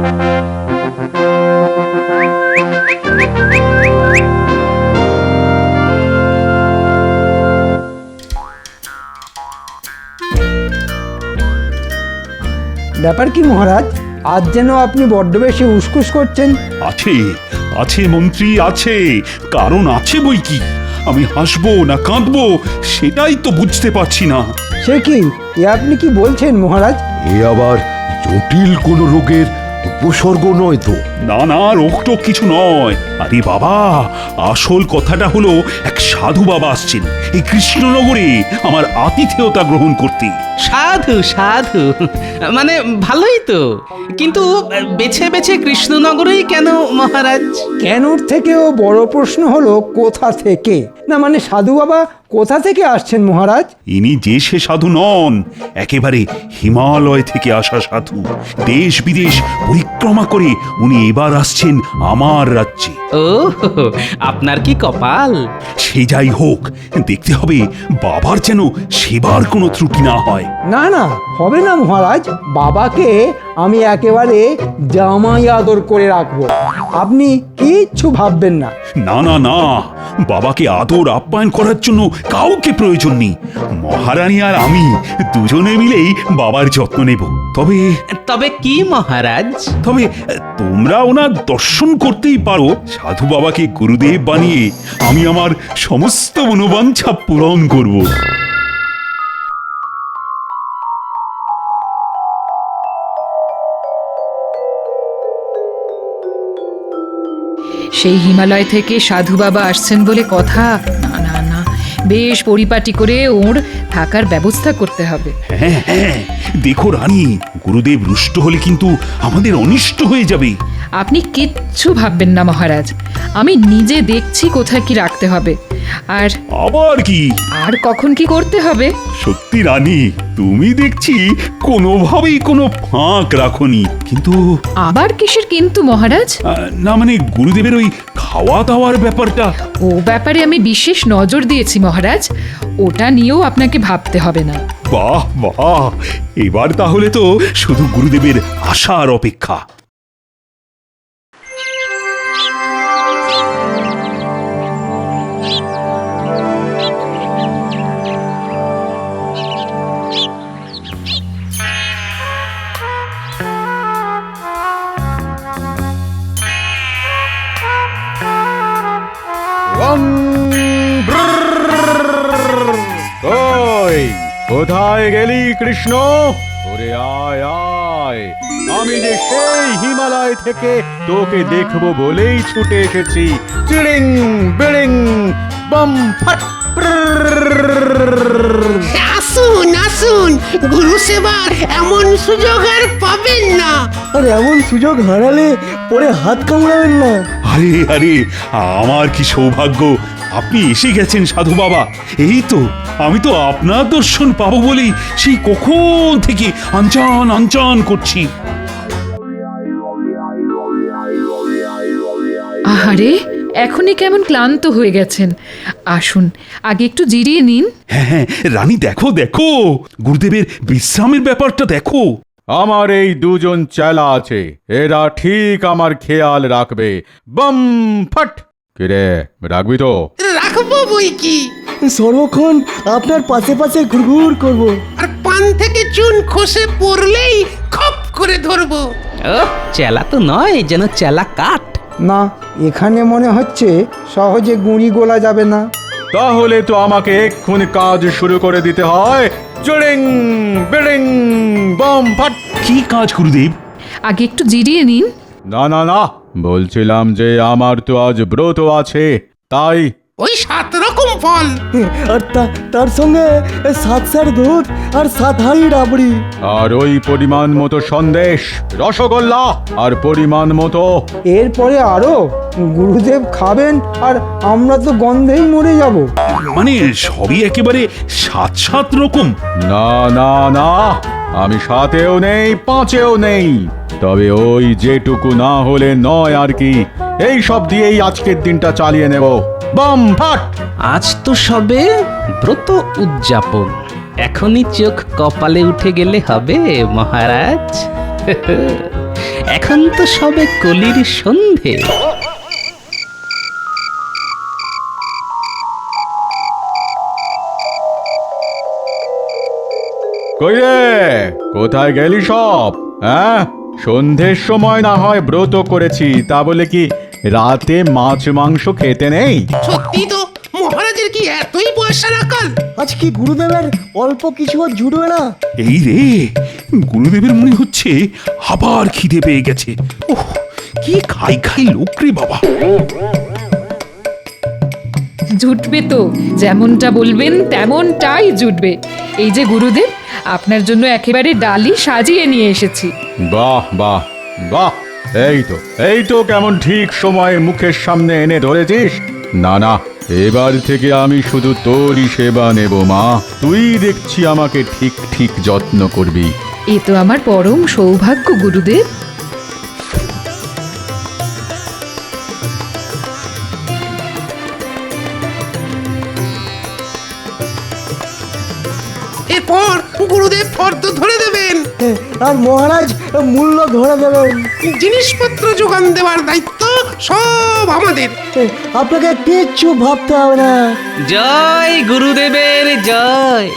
ব্যাপার কি মহারাজ, আজ যেন আপনি বড্ড বেশি উসকুস করছেন? আছে আছে মন্ত্রী, আছে, কারণ আছে বই কি। আমি হাসবো না কাঁদবো সেটাই তো বুঝতে পারছি না। সে কি, এ আপনি কি বলছেন মহারাজ? এ আবার জটিল কোনো রোগের উপসর্গ নয় তো? না না, রোগটোক কিছু নয়। আরে বাবা, আসল কথাটা হলো এক সাধু বাবা আসছেন এই কৃষ্ণনগরে আমার আতিথেয়তা গ্রহণ করতে। সাধু সাধু, মানে ভালোই তো, কিন্তু বেছে বেছে কৃষ্ণনগরেই কেন মহারাজ? কেনর থেকেও বড় প্রশ্ন হলো কোথা থেকে। না মানে সাধু বাবা কোথা থেকে আসছেন মহারাজ? ইনি যে সে সাধু নন, একেবারে হিমালয় থেকে আসা সাধু। দেশ বিদেশ পরিক্রমা করে উনি এবার আসছেন আমার রাজ্যে। ও, আপনার কি কপাল! সে যাই হোক, দেখতে হবে বাবার যেন সেবার কোনো ত্রুটি না হয়। না না, হবে না মহারাজ। বাবাকে আমি একেবারে জামাই আদর করে রাখবো, আপনি কিচ্ছু ভাববেন না। না না না, বাবাকে আদর আপ্যায়ন করার জন্য কাউকে প্রয়োজন নেই। মহারানী আর আমি দুজনে মিলেই বাবার যত্ন নেব। তবে তবে কি মহারাজ? তবে তোমরা ওনার দর্শন করতেই পারো। সাধু বাবাকে গুরুদেব বানিয়ে আমি আমার সমস্ত মনোবাঞ্ছা পূরণ করব। সেই হিমালয় থেকে সাধু বাবা আসছেন বলে কথা। না না না, বেশ পরিপাটি করে ওর থাকার ব্যবস্থা করতে হবে। হ্যাঁ হ্যাঁ, দেখো রানী, গুরুদেব রুষ্ট হলে কিন্তু আমাদের অনিষ্ট হয়ে যাবে। আপনি কিচ্ছু ভাববেন না মহারাজ, আমি নিজে দেখছি কোথায় কি রাখতে হবে আর আবার কি? আর কখন কি করতে হবে। সত্যি রানী, তুমি দেখছি কোনোভাবেই কোনো ফাঁক রাখোনি। কিন্তু আবার কিসের কিন্তু মহারাজ? না মানে গুরুদেবের ওই খাওয়া দাওয়ার ব্যাপারটা। ও ব্যাপারে আমি বিশেষ নজর দিয়েছি মহারাজ, ওটা নিয়েও আপনাকে ভাবতে হবে না। বাহ বাহ, এবার তাহলে তো শুধু গুরুদেবের আশার অপেক্ষা। ওই কোথায় গেলি কৃষ্ণ? ওরে আয় আয়, আমি যে সেই হিমালয় থেকে তোকে দেখবো বলেই ছুটে এসেছি। চিড়িং বিড়িং বম ফাট। আসুন আসুন, গুরু সেবার এমন সুযোগ আর পাবেন না। আর এমন সুযোগ হারালে পরে হাত কামড়াবেন না। আরে আরে, আমার কি সৌভাগ্য, আপনি এসে গেছেন সাধু বাবা। এই তো, আমি তো আপনার দর্শন পাবো বলেই সেই কখন থেকে আনচান আনচান করছি। আহারে, এখনই কেমন ক্লান্ত হয়ে গেছেন। আসুন, আগে একটু জিরিয়ে নিন। হ্যাঁ হ্যাঁ রানী, দেখো দেখো, গুরুদেবের বিশ্রামের ব্যাপারটা দেখো। আমার এই দুজন চেলা আছে, এরা ঠিক আমার খেয়াল রাখবে। বম ফাট। কিরে, রাখবি তো? রাখবো বই কি, সর্বক্ষণ আপনার পাশে পাশে ঘুরঘুর করব। আর পান থেকে চুন খসে পড়লেই খপ করে ধরবো। ও, চেলা তো নয়, যেন চেলা কাঠ। না, এখানে মনে হচ্ছে সহজে গুঁড়ি গোলা যাবে না। তাহলে তো আমাকে এক্ষুনি কাজ শুরু করে দিতে হয়। চিড়িং বিড়িং বম ফাট। কি কাজ গুরুদেব? আগে একটু জিরিয়ে নিন। না না না, বলছিলাম যে আমার তো আজ ব্রত আছে, তাই। ওই 7 রকম ফল, আর তার সঙ্গে 7 সের দুধ আর 7 হাঁড়ি রাবড়ি। আর ওই পরিমাণ মতো সন্দেশ, রসগোল্লা আর পরিমাণ মতো। এরপরে আরো? গুরুদেব খাবেন আর আমরা তো গন্ধেই মরে যাব। মানে সবই একেবারে 7 রকম? না না না, আমি 7-এও নেই, 5-এও নেই। তবে ওই যেটুকু না হলে নয় আর কি, এই সব দিয়েই আজকের দিনটা চালিয়ে নেব। বম ফাট। আজ তো সবে ব্রত উদযাপন, এখনই চোখ কপালে উঠে গেলে হবে মহারাজ। এখন তো সবে কলির সন্ধে। কই রে, কোথায় গেলি সব? হ্যাঁ, সন্ধ্যের সময় না হয় ব্রত করেছি, তা বলে কি রাতে মাছ মাংস খেতে নেই? সত্যি তো, মহারাজের কি এতই পয়সা রাখাল? আজ কি গুরুদেবের অল্প কিছু জুটবে না? এই রে, গুরুদেবের মনে হচ্ছে আবার খিদে পেয়ে গেছে। ওহ, কি খাই খাই লোক রে বাবা। জুটবে তো, যেমনটা বলবেন তেমনটাই জুটবে। এই যে গুরুদেব, আপনার জন্য একেবারে ডালি সাজিয়ে নিয়ে এসেছি। বাহ বাহ বাহ, এই তো কেমন ঠিক সময়ে মুখের সামনে এনে ধরেছিস। না না, এবার থেকে আমি শুধু তোরই সেবা নেব মা। তুই দেখছি আমাকে ঠিক ঠিক যত্ন করবি। এ তো আমার পরম সৌভাগ্য গুরুদেব। এরপর গুরুদেব ফর্দ ধরে দেবেন, আর মহারাজ মূল্য ধরে দেবেন। জিনিসপত্র যোগান দেওয়ার দায়িত্ব সব আমাদের। আপনাকে কিচ্ছু ভাবতে হবে না। জয় গুরুদেবের জয়।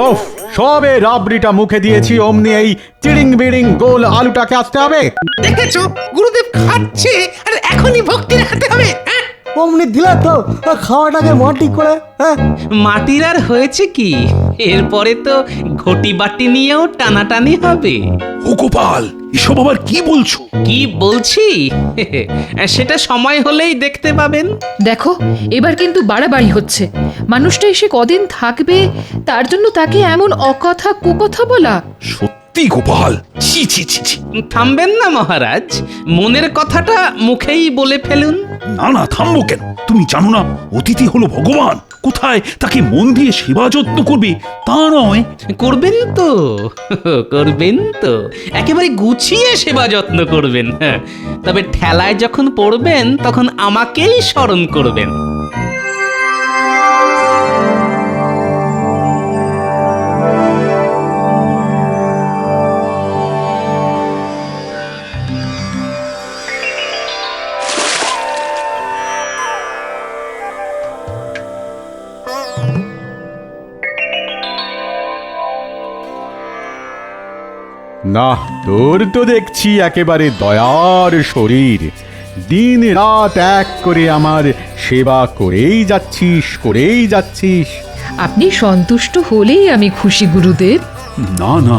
ওফ, সবে রাবড়িটা মুখে দিয়েছি, অমনি এই চিড়িং বিড়িং গোল আলুটাকে আসতে হবে। দেখেছো, গুরুদেব খাচ্ছে আর এখনই ভক্তি দেখাতে হবে। হ্যাঁ, অমনি দিলে তো খাওয়াটাকে মাটি করে। হ্যাঁ, মাটির আর হয়েছে কি, এরপরে তো ঘটি বাটি নিয়েও টানাটানি হবে। ও গোপাল, এসব আবার কি বলছো? কি বলছি সেটা সময় হলেই দেখতে পাবেন। দেখো, এবার কিন্তু বাড়াবাড়ি হচ্ছে। মানুষটা এসে কদিন থাকবে, তার জন্য তাকে এমন অকথা কুকথা বলা। সত্যি গোপাল, ছি ছি ছি ছি। থামবেন না মহারাজ, মনের কথাটা মুখেই বলে ফেলুন। না না, থামবো কেন? তুমি জানো না অতিথি হলো ভগবান। কোথায় তাকে মন দিয়ে সেবা যত্ন করবে তা নয়। করবেন তো, করবেন তো, একেবারে গুছিয়ে সেবা যত্ন করবেন। হ্যাঁ, তবে ঠেলায় যখন পড়বেন তখন আমাকেই স্মরণ করবেন। না, তোর তো দেখছি একেবারে দয়ার শরীর। দিন রাত এক করে আমার সেবা করেই যাচ্ছিস। আপনি সন্তুষ্ট হলেই আমি খুশি গুরুদেব। না না,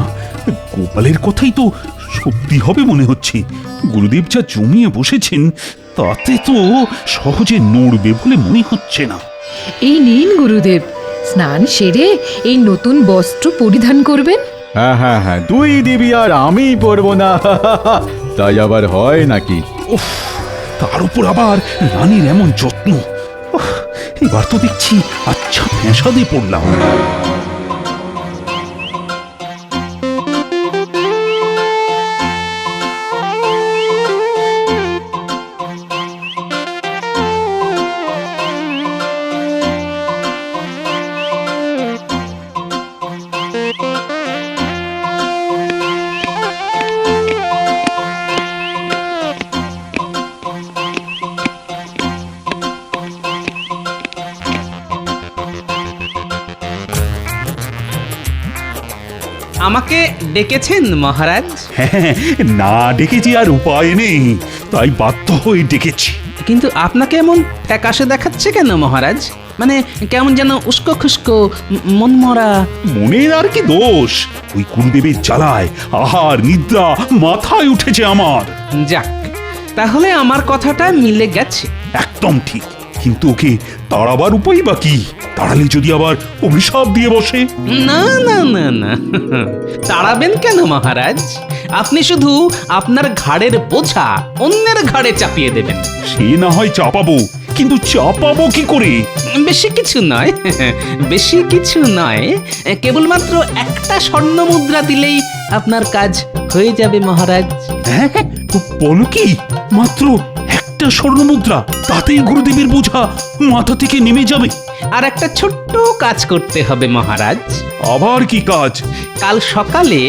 গোপালের কথাই তো সত্যি হবে মনে হচ্ছে। গুরুদেব যা জমিয়ে বসেছেন তাতে তো সহজে নড়বে বলে মনে হচ্ছে না। এই নিন গুরুদেব, স্নান সেরে এই নতুন বস্ত্র পরিধান করবেন। হ্যাঁ হ্যাঁ হ্যাঁ, তুই দিবি আর আমি পরবো না, তাই আবার হয় নাকি? উফ, তার উপর আবার রানীর এমন যত্ন। উফ, এবার তো দেখছি আচ্ছা ফ্যাসাদে পড়লাম। আমাকে ডেকেছেন মহারাজ? হ্যাঁ, না ডেকেছি আর উপায় নেই, তাই বাধ্য হয়ে ডেকেছি। কিন্তু আপনাকে এমন ফ্যাকাশে দেখাচ্ছে কেন মহারাজ? মানে কেমন যেন উস্কো খুস্কো, মনমরা। মনের আর কি দোষ, ওই গুরুদেবের জ্বালায় আহার নিদ্রা মাথায় উঠেছে আমার। যাক, তাহলে আমার কথাটা মিলে গেছে। একদম ঠিক, কিন্তু ওকে তাড়াবার উপায় বা কি? তাড়ালে যদি আবার অভিশাপ দিয়ে বসে? না না না না, তাড়াবেন কেন মহারাজ? আপনি শুধু আপনার ঘাড়ের বোঝা অন্যের ঘাড়ে চাপিয়ে দেবেন। সে না হয় চাপাবো, কিন্তু চাপাবো কি করে? বেশি কিছু নয়, বেশি কিছু নয়, কেবলমাত্র একটা স্বর্ণ মুদ্রা দিলেই আপনার কাজ হয়ে যাবে মহারাজ। হ্যাঁ, বলো কি? মাত্র একটা স্বর্ণ মুদ্রা, তাতেই গুরুদেবের বোঝা মাথা থেকে নেমে যাবে? আর একটা ছোট্ট কাজ করতে হবে মহারাজ। আবার কি কাজ? কাল সকালে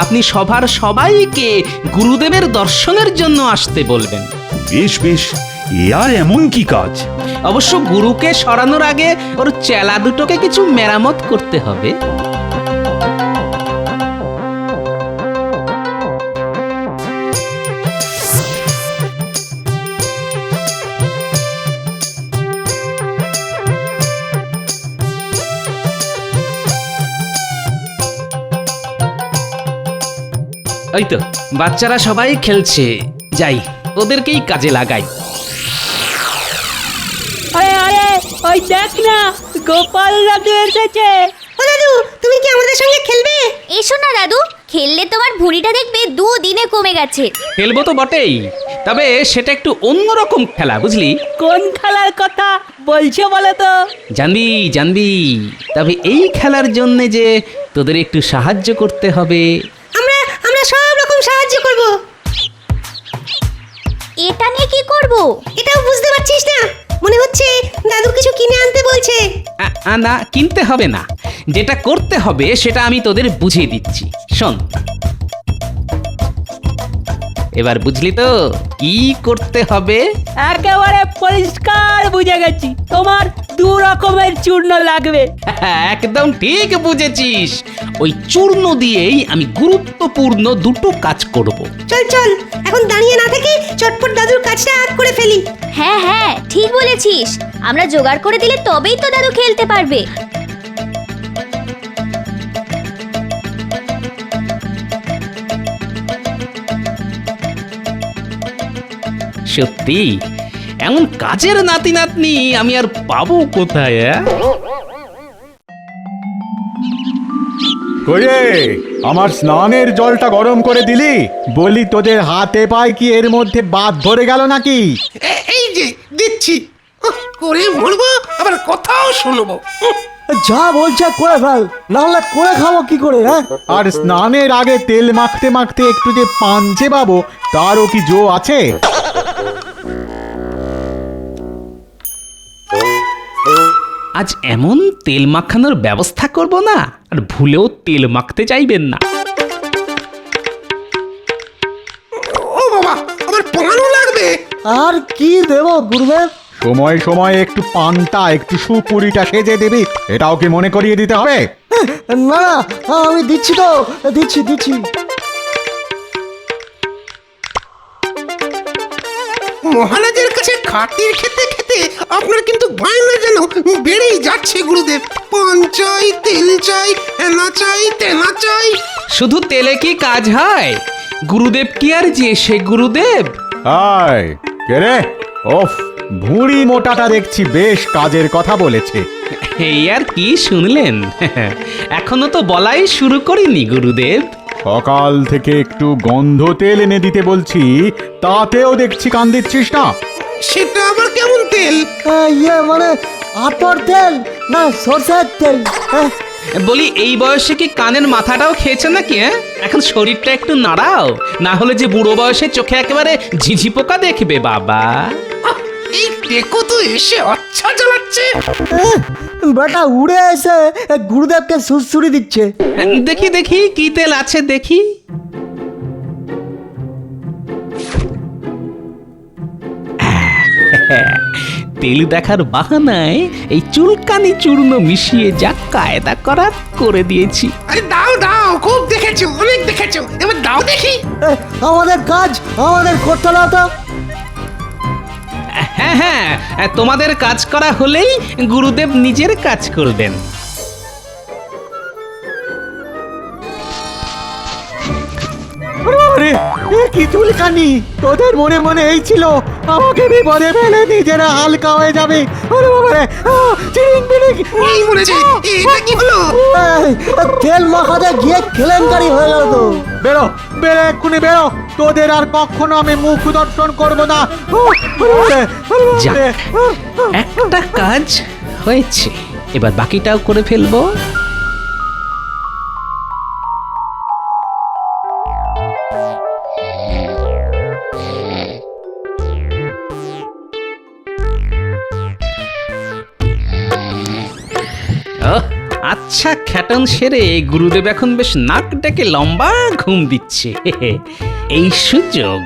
আপনি সভার সবাইকে গুরুদেবের দর্শনের জন্য আসতে বলবেন। বেশ বেশ, এ আর এমন কি কাজ? অবশ্য গুরুকে সরানোর আগে ওর চেলা দুটোকে কিছু মেরামত করতে হবে। ওই তো বাচ্চারা সবাই খেলছে, যাই ওদেরকেই কাজে লাগাই। আরে আরে ওই দেখ না, গোপাল দাদু এসেছে। ও দাদু, তুমি কি আমাদের সঙ্গে খেলবে? এসো না দাদু, খেললে তোমার ভুঁড়িটা দেখবে 2 দিনে কমে গেছে। খেলবো তো বটেই, তবে সেটা একটু অন্যরকম খেলা, বুঝলি? কোন খেলার কথা বলছো বলো তো? জানবি জানবি, তবে এই খেলার জন্য যে তোদের একটু সাহায্য করতে হবে। আমরা আমরা সব রকম সাহায্য করব। এটা নিয়ে কি করব? এটাও বুঝতে পারছিস না? মনে হচ্ছে দাদু কিছু কিনে আনতে বলছে। না, কিনতে হবে না, যেটা করতে হবে সেটা আমি তোদের বুঝিয়ে দিচ্ছি, শোন। এবার বুঝলি তো কি করতে হবে? একেবারে পরিষ্কার বুঝে গেছি, তোমার 2 রকমের চূর্ণ লাগবে। একদম ঠিক বুঝেছিস, ওই চূর্ণ দিয়েই আমি গুরুত্বপূর্ণ 2টো কাজ করব। চল চল, এখন দাঁড়িয়ে না থেকে চটপট দাদুর কাজটা করে ফেলি। হ্যাঁ হ্যাঁ, ঠিক বলেছিস। আমরা জোগাড় করে দিলে তবেই তো দাদু খেলতে পারবে। সত্যি এমন কাজের নাতি নাতনি আমি আর পাবো কোথায়? ওরে, আমার স্নানের জলটা গরম করে দিলি? বলি তোদের হাতে পায় কি এর মধ্যে বাদ ধরে গেল নাকি? এই যে দিচ্ছি, করে মরবো আবার কথাও শুনবো। যা বলছে করে ফেল, নাহলে করে খাবো কি করে? হ্যাঁ, আর স্নানের আগে তেল মাখতে মাখতে একটু যে পাঞ্চে পাবো, তারও কি জো আছে? আজ এমন তেল মাখানোর ব্যবস্থা করব না, আর ভুলেও তেল মাখতে চাইবেন না। ও বাবা, আমার পানও লাগবে। আর কি দেবো গুরুদেব? সময় সময় একটু পানটা একটু সুপুরিটা সেজে দিবি, এটাও কি মনে করিয়ে দিতে হবে? না না, আমি দিচ্ছি তো, দিচ্ছি দিচ্ছি। মহারাজের কাছে খাতির খেতে খেতে আপনার কিন্তু বায়না যেন বেড়েই যাচ্ছে গুরুদেব। পান চাই, তেল চাই, হেনা চাই, তেনা চাই। শুধু তেলে কি কাজ হয়? গুরুদেব কি আর যে সে গুরুদেব? আয় কে রে? ওফ, ভুঁড়ি মোটাটা দেখছি বেশ কাজের কথা বলেছে। এই আর কি শুনলেন? এখনো তো বলাই শুরু করিনি গুরুদেব। সকাল থেকে একটু গন্ধ তেল এনে দিতে বলছি, তাতেও দেখছি কান দিচ্ছিস না। সেটা আবার কেমন তেল? ইয়ে মানে আতর তেল না সরষের তেল? বলি এই বয়সে কি কানের মাথাটাও খেয়েছে নাকি? এখন শরীরটা একটু নাড়াও, না হলে যে বুড়ো বয়সে চোখে একেবারে ঝিঝি পোকা দেখবে বাবা। এই টেকো তো এসে আচ্ছা জ্বালাচ্ছে। বেটা উড়ে এসে গুরুদেবকে সুরসুরি দিচ্ছে। দেখি দেখি কি তেল আছে দেখি। তেল দেখার বাহানায় এই চুলকানি চূর্ণ মিশিয়ে যা কায়দা করার করে দিয়েছি। আরে দাও দাও, খুব দেখেছো, অনেক দেখেছো, এবার দাও দেখি। আমাদের কাজ আমাদের করতে না তো? হ্যাঁ হ্যাঁ, তোমাদের কাজ করা হলেই গুরুদেব নিজের কাজ করবেন। আরে এ কি চুলকানি! তোদের মনে মনে এই ছিল আমাকে বিপদে ফেলে নিজেরা হালকা হয়ে যাবে। আরে বাবা রে, চিরিং বিরিং! এই মরেছে, এটা কি হলো? তেল মাখাতে গিয়ে কেলেঙ্কারি হয়ে গেল তো। বেরো বেরো, এক্ষুনি বেরো, তোদের আর কখনো আমি মুখ দর্শন করবো না। যাক, একটা কাজ হয়েছে, এবার বাকিটাও করে ফেলবো। আচ্ছা খ্যাটন সেরে গুরুদেব এখন বেশ নাক ডেকে লম্বা ঘুম দিচ্ছে। এই সুযোগ,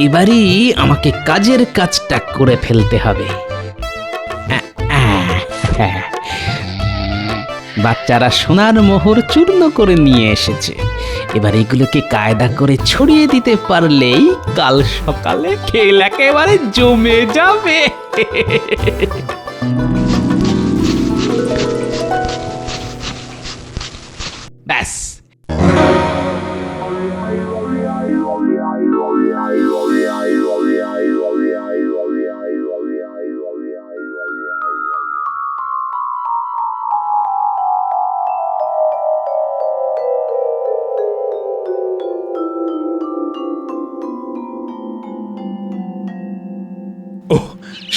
এবারই আমাকে কাজের কাজটা করে ফেলতে হবে। বাচ্চারা সোনার মোহর চূর্ণ করে নিয়ে এসেছে, এবার এগুলোকে কায়দা করে ছড়িয়ে দিতে পারলেই কাল সকালে খেল একেবারে জমে যাবে। ব্যাস, ওহ,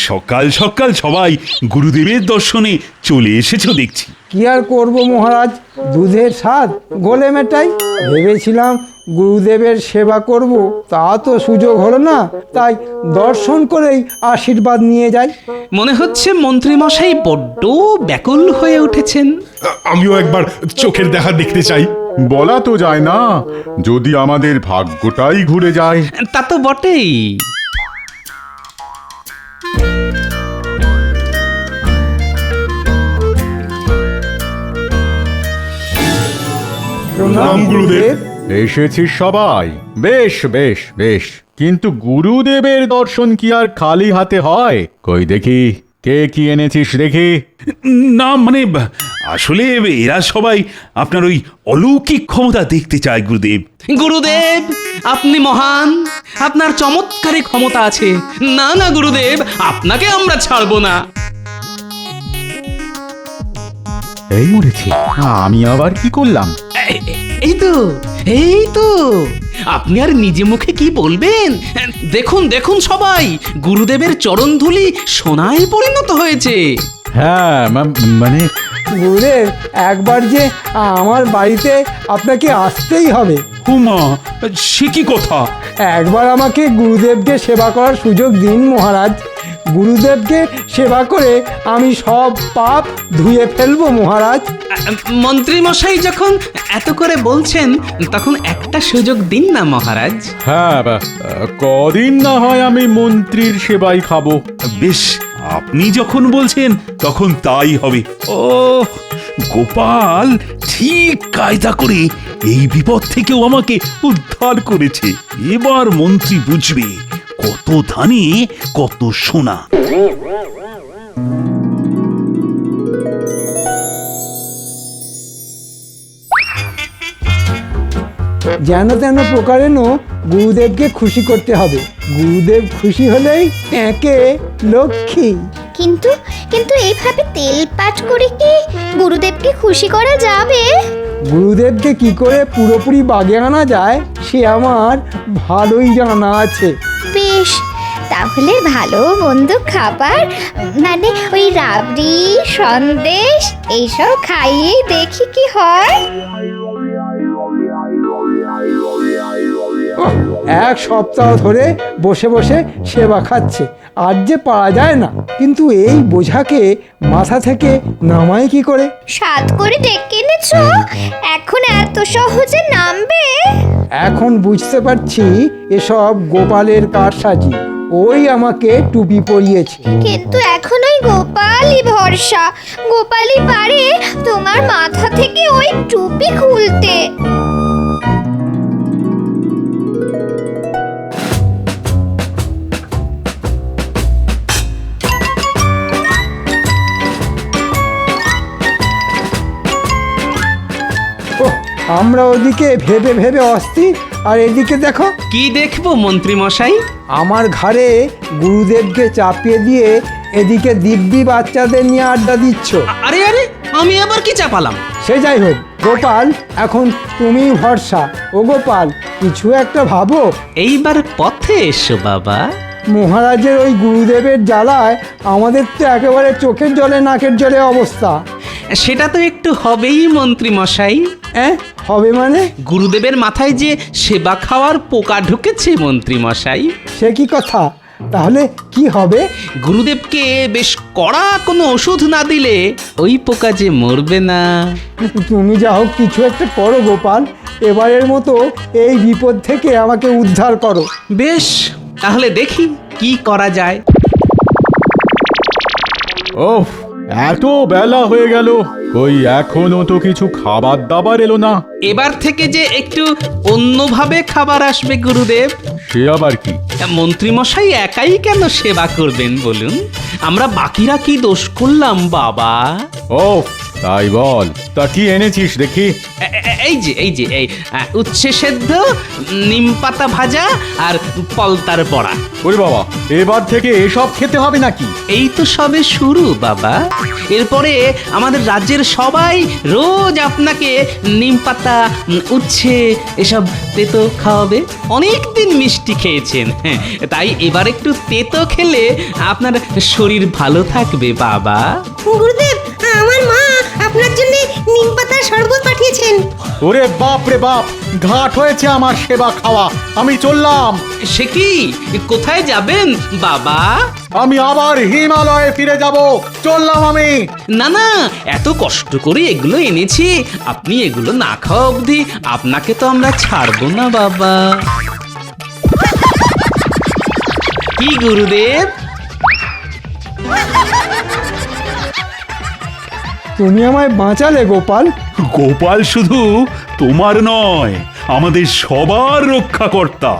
সকাল সকাল সবাই গুরুদেবের দর্শনে চলে এসেছো দেখছি। কি আর করব মহারাজ, দুধের স্বাদ গোলে মেটাই। ভেবেছিলাম গুরুদেবের সেবা করব, তা তো সুযোগ হলো না, তাই দর্শন করেই আশীর্বাদ নিয়ে যাই। মনে হচ্ছে মন্ত্রী মশাই বড্ড ব্যাকুল হয়ে উঠেছেন। আমিও একবার চোখের দেখা দেখতে চাই। বলা তো যায় না, যদি আমাদের ভাগ্যটাই ঘুরে যায়। তা তো বটেই। প্রণাম গুরুদেব। এসেছিস সবাই, বেশ বেশ বেশ, কিন্তু গুরুদেবের দর্শন কি আর খালি হাতে হয়? কই দেখি, কে কি এনেছিস দেখি। না মানে আসলে এরা সবাই আপনার ওই অলৌকিক ক্ষমতা দেখতে চায় গুরুদেব। গুরুদেব, আপনি মহান, আপনার চমৎকারী ক্ষমতা আছে। না না গুরুদেব, আপনাকে আমরা ছাড়বো না। এই মরেছি, আমি আবার কি করলাম? এই তো আপনি আর নিজে মুখে কি বলবেন? দেখুন দেখুন সবাই, গুরুদেবের চরণধুলি সোনায় পরিণত হয়েছে। হ্যাঁ মানে গুরুদেব, একবার যে আমার বাড়িতে আপনাকে আসতেই হবে। হুমা, সে কি কথা? একবার আমাকে গুরুদেবকে সেবা করার সুযোগ দিন মহারাজ। গুরুদেবকে সেবা করে আমি সব পাপ ধুয়ে ফেলবো মহারাজ। মন্ত্রী মশাই যখন এত করে বলছেন, তখন একটা সুযোগ দিন না মহারাজ। হ্যাঁ, কদিন না হয় আমি মন্ত্রীর সেবাই খাবো। বেশ, আপনি যখন বলছেন তখন তাই হবে। ও গোপাল ঠিক কায়দা করে এই বিপদ থেকেও আমাকে উদ্ধার করেছে। এবার মন্ত্রী বুঝবে কত ধানে কত সোনা। যেন তেন প্রকারেণ গুরুদেবকে খুশি করতে হবে। গুরুদেব খুশি হলেই একে লক্ষ্মী। কিন্তু কিন্তু এইভাবে তেল পাট করে কি গুরুদেবকে খুশি করা যাবে? গুরুদেবকে কি করে পুরোপুরি বাগে আনা যায় সে আমার ভালোই জানা আছে। বেশ, তাহলে ভালো মন্দ খাবার, মানে ওই রাবড়ি সন্দেশ এইসব খাইয়ে দেখি কি হয়। এক সপ্তাহ ধরে বসে বসে সেবা খাচ্ছে, আর যে পারা যায় না। কিন্তু এই বোঝাকে মাথা থেকে নামাই কি করে? সাত করে ডেকে এনেছো, এখন এত সহজে নামবে? এখন বুঝতে পারছি এসব গোপালের কারসাজি। ওই আমাকে টুপি পরিয়েছে। কিন্তু এখন ওই গোপালই ভরসা, গোপালই পারে তোমার মাথা থেকে ওই টুপি খুলতে। আমরা ওদিকে ভেবে ভেবে অস্থির, আর এদিকে দেখো। কি দেখবো মন্ত্রী মশাই? আমার ঘাড়ে গুরুদেবকে চাপিয়ে দিয়ে এদিকে দিব্যি বাচ্চাদের নিয়ে আড্ডা দিচ্ছ। আরে আরে, আমি আবার কি চাপালাম? সে যাই হোক গোপাল, এখন তুমি ভরসা। ও গোপাল, কিছু একটা ভাবো। এইবার পথে এসো বাবা। মহারাজের ওই গুরুদেবের জ্বালায় আমাদের তো একেবারে চোখের জলে নাকের জলে অবস্থা। সেটা তো একটু হবেই মন্ত্রী মশাই। হবে মানে? গুরুদেবের মাথায় যে সেবা খাওয়ার পোকা ঢুকেছে মন্ত্রী মশাই। সে কি কথা? তাহলে কি হবে? গুরুদেবকে বেশ কড়া কোনো ওষুধ না দিলে ওই পোকা যে মরবে না। তুমি যা হোক কিছু একটা করো গোপাল, এবারের মতো এই বিপদ থেকে আমাকে উদ্ধার করো। বেশ, তাহলে দেখি কি করা যায়। ওফ, এত বেলা হয়ে গেল, কই এখনো তো কিছু খাবার দাবার এলো না। এবার থেকে যে একটু অন্যভাবে খাবার আসবে গুরুদেব। সে আবার কি? মন্ত্রীমশাই একাই কেন সেবা করবেন বলুন? আমরা বাকিরা কি দোষ করলাম বাবা? ওফ, তাই বল, তা কি এনেছিস দেখি? এই যে উচ্ছে সেদ্ধ, নিম পাতা ভাজা আর পলতার বড়া। ওরে বাবা, এবার থেকে এসব খেতে হবে নাকি? এই তো সবে শুরু বাবা। এরপরে আমাদের রাজ্যের সবাই রোজ আপনাকে নিম পাতা, উচ্ছে এসব তেতো খাওয়াবে। অনেক দিন মিষ্টি খেয়েছেন, হ্যাঁ, তাই এবার একটু তেতো খেলে আপনার শরীর ভালো থাকবে বাবা। গুরুদেব, আমার মা আপনার জন্য নিম পাতার শরবত পাঠিয়েছেন। ওরে বাপ রে বাপ, ঘাট হয়েছে আমার সেবা খাওয়া। আমি চললাম। সে কি, কোথায় যাবেন বাবা? আমি আবার হিমালয়ে ফিরে যাব। চললাম আমি। না না, এত কষ্ট করে এগুলো এনেছি, আপনি এগুলো না খাওয়া অবধি আপনাকে তো আমরা ছাড়বো না বাবা। কি গুরুদেব? তুমি আমায় বাঁচালে গোপাল। গোপাল শুধু তোমার নয়, আমাদের সবার রক্ষাকর্তা।